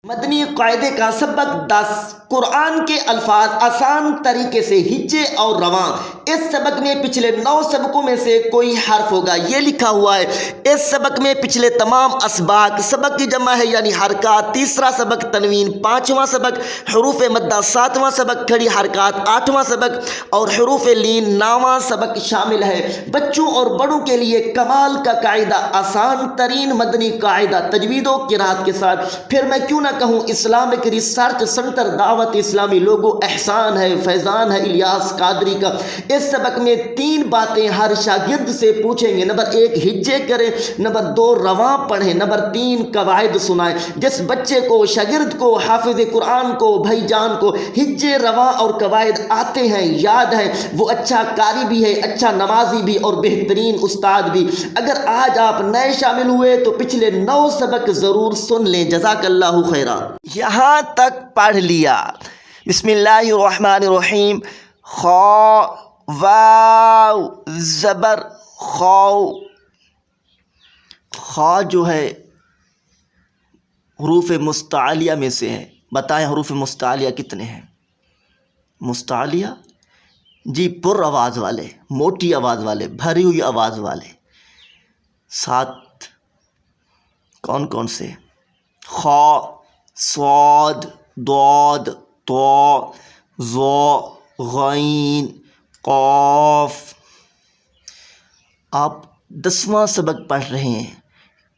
مدنی قاعدے کا سبق 10 قرآن کے الفاظ آسان طریقے سے ہجے اور رواں۔ اس سبق میں پچھلے 9 سبقوں میں سے کوئی حرف ہوگا، یہ لکھا ہوا ہے۔ اس سبق میں پچھلے تمام اسباق سبق کی جمع ہے یعنی حرکات، تیسرا سبق تنوین، 5واں سبق حروف مدہ، 7واں سبق کھڑی حرکات، 8واں سبق اور حروف لین، 9واں سبق شامل ہے۔ بچوں اور بڑوں کے لیے کمال کا قاعدہ، آسان ترین مدنی قاعدہ تجوید و قرات کے ساتھ۔ پھر میں کیوں نہ کہوں اسلامک ریسرچ سنٹر دعوت اسلامی لوگو احسان ہے، فیضان ہے الیاس قادری کا۔ اس سبق میں 3 باتیں ہر شاگرد سے پوچھیں گے۔ نمبر 1 ہجے کریں، نمبر 2 رواں پڑھیں، نمبر 3 قواعد سنائیں۔ جس بچے کو، شاگرد کو، حافظ قرآن کو، بھائی جان کو ہجے، رواں اور قواعد آتے ہیں، یاد ہیں، وہ اچھا قاری بھی ہے، اچھا نمازی بھی اور بہترین استاد بھی۔ اگر آج آپ نئے شامل ہوئے تو پچھلے 9 سبق ضرور سن لیں۔ جزاک اللہ خیرہ۔ یہاں تک پڑھ لیا۔ بسم اللہ الرحمن الرحیم۔ خا واو زبر خاؤ۔ خا جو ہے حروف مستعلیہ میں سے ہے۔ بتائیں حروف مستعلیہ کتنے ہیں؟ مستعلیہ جی پر آواز والے، موٹی آواز والے، بھری ہوئی آواز والے 7 کون کون سے؟ خا، صاد، ضاد، طا، ظا، غین، قاف۔ آپ 10واں سبق پڑھ رہے ہیں،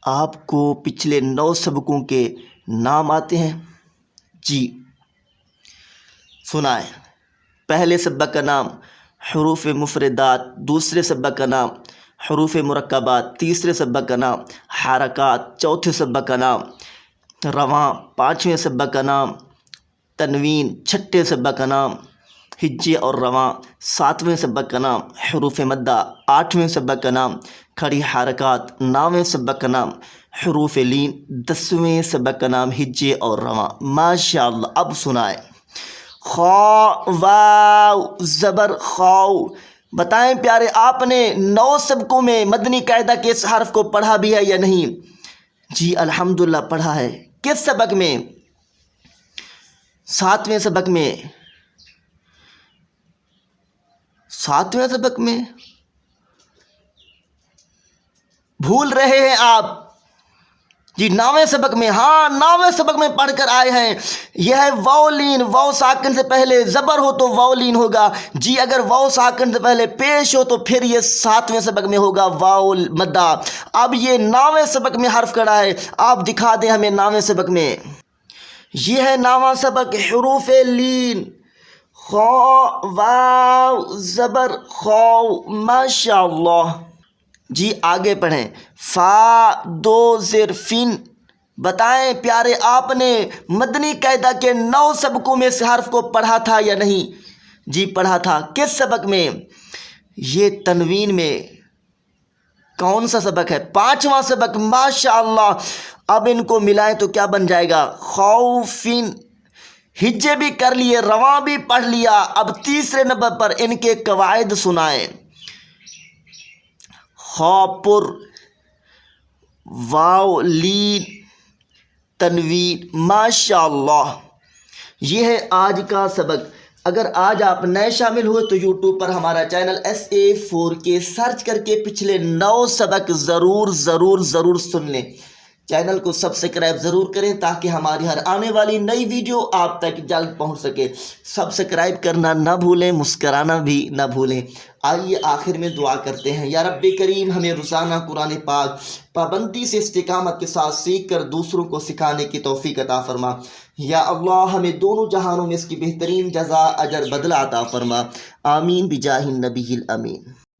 آپ کو پچھلے 9 سبقوں کے نام آتے ہیں؟ جی سنائیں۔ پہلے سبق کا نام حروف مفردات، دوسرے سبق کا نام حروف مرکبات، تیسرے سبق کا نام حرکات، چوتھے سبق کا نام رواں، 5ویں سبق کا نام تنوین، 6ٹھے سبق کا نام ہجے اور رواں، 7ویں سبق کا نام حروف مدہ، 8ویں سبق کا نام کھڑی حرکات، 9ویں سبق کا نام حروف لین، 10ویں سبق کا نام ہجے اور رواں۔ ماشاءاللہ۔ اب سنائیں۔ خا واو زبر خاؤ۔ بتائیں پیارے، آپ نے 9 سبقوں میں مدنی قاعدہ کے اس حرف کو پڑھا بھی ہے یا نہیں؟ جی الحمدللہ پڑھا ہے۔ کس سبق میں؟ 7ویں سبق میں۔ 7ویں سبق میں بھول رہے ہیں آپ؟ جی 9ویں سبق میں، ہاں 9ویں سبق میں پڑھ کر آئے ہیں۔ یہ ہے واو لین، واو ساکن سے پہلے زبر ہو تو واو لین ہوگا۔ جی اگر واو ساکن سے پہلے پیش ہو تو پھر یہ 7ویں سبق میں ہوگا واو مدہ۔ اب یہ 9ویں سبق میں حرف کھڑا ہے، آپ دکھا دیں ہمیں 9ویں سبق میں۔ یہ ہے 9واں سبق حروف لین۔ خا واو زبر خاؤ۔ ماشاءاللہ۔ جی آگے پڑھیں۔ فا دو زیر فن۔ بتائیں پیارے، آپ نے مدنی قاعدہ کے 9 سبقوں میں اس حرف کو پڑھا تھا یا نہیں؟ جی پڑھا تھا۔ کس سبق میں؟ یہ تنوین میں۔ کون سا سبق ہے؟ 5واں سبق۔ ماشاءاللہ۔ اب ان کو ملائیں تو کیا بن جائے گا؟ خوفن۔ ہجے بھی کر لیے، رواں بھی پڑھ لیا۔ اب تیسرے نمبر پر ان کے قواعد سنائیں۔ خا پر، واو لین، تنوین۔ ماشاءاللہ۔ یہ ہے آج کا سبق۔ اگر آج آپ نئے شامل ہوئے تو یوٹیوب پر ہمارا چینل SA4K سرچ کر کے پچھلے 9 سبق ضرور سن لیں۔ چینل کو سبسکرائب ضرور کریں تاکہ ہماری ہر آنے والی نئی ویڈیو آپ تک جلد پہنچ سکے۔ سبسکرائب کرنا نہ بھولیں، مسکرانا بھی نہ بھولیں۔ آئیے آخر میں دعا کرتے ہیں۔ یا رب کریم، ہمیں روزانہ قرآن پاک پابندی سے استقامت کے ساتھ سیکھ کر دوسروں کو سکھانے کی توفیق عطا فرما۔ یا اللہ، ہمیں دونوں جہانوں میں اس کی بہترین جزا، اجر، بدلہ عطا فرما۔ آمین بجاہ النبی الامین۔